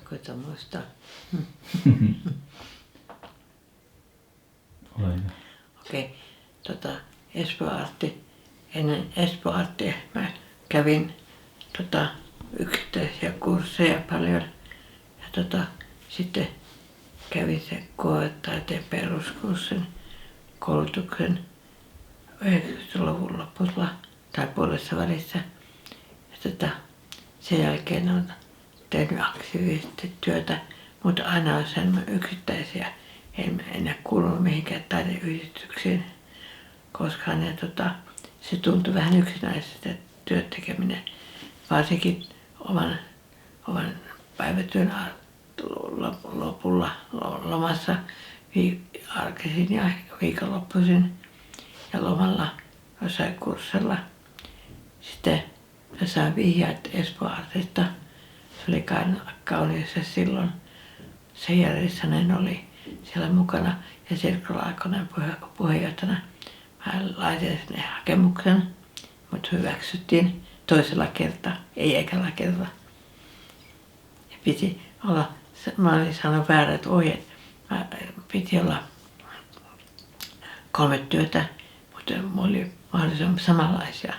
koita muistaa. Ole hyvä. Okei, ennen Espoo Arttia mä kävin yksittäisiä kursseja paljon. Ja sitten kävin sen koetaiteen peruskurssin koulutuksen 90-luvun lopulla tai puolessa välissä. Ja sen jälkeen olen tehnyt aktiivisesti työtä, mutta aina on sen yksittäisiä. En enää kuulunut mihinkään taideyhdistyksiin koskaan. Ja se tuntui vähän yksinäiseltä työt tekeminen, varsinkin oman päivätyön lopulla lomassa arkisin ja viikonloppuisin ja lomalla jossain kurssilla. Sitten mä sain vihjeet Espoo Artista. Se oli kauniissa silloin. Se Järvisanen oli siellä mukana ja Sirkka Laakkonen puheenjohtajana. Mä laitin sinne hakemuksen, mutta hyväksyttiin toisella kertaa, ei ekalla kertaa. Ja piti olla, mä olin saanut väärät ohjeet. Piti olla 3 työtä, mutta mulla oli mahdollisimman samanlaisia,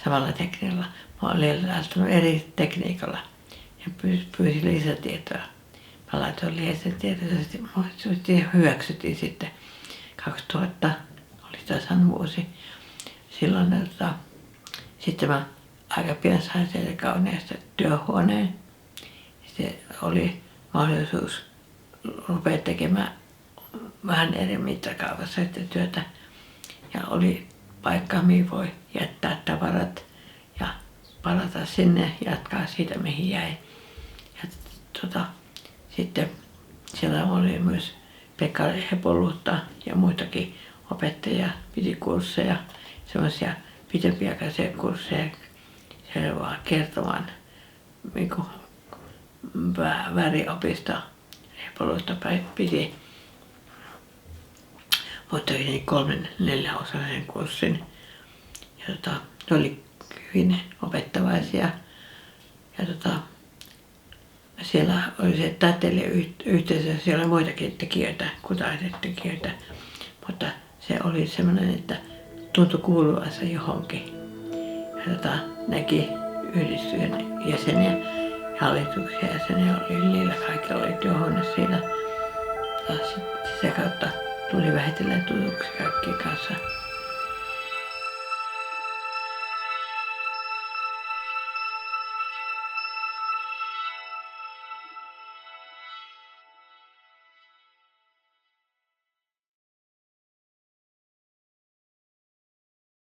samalla tekniikalla. Mä olin lähtenyt eri tekniikalla ja pyysin lisätietoa. Mä laitoin lisätietoa ja hyväksyttiin sitten 2000, oli tasan vuosi. Silloin sitten mä aika pian sain sieltä kauniista työhuoneen. Sitten oli mahdollisuus rupea tekemään vähän eri mittakaavassa työtä. Ja oli paikka, mihin voi jättää tavarat ja palata sinne ja jatkaa siitä, mihin jäi. Ja sitten siellä oli myös Pekka Hepoluutta ja muitakin opettajia, piti kursseja, semmoisia pitempiaikaisia kursseja, siellä vaan kertomaan niin väriopista. Hepoluutta piti, mutta oli 3-4-osaisen kurssin. Ja ne oli hyvin opettavaisia. Ja siellä oli se taiteilijayhteisö, siellä oli muitakin tekijöitä kuin taidetekijöitä. Mutta se oli semmoinen, että tuntui kuuluvansa johonkin. Ja näki yhdistyjen jäseniä ja hallituksen jäseniä oli niillä kaikilla oli työhuone siinä. Ja sitä kautta tuli vähitellen tutuksi kaikkien kanssa.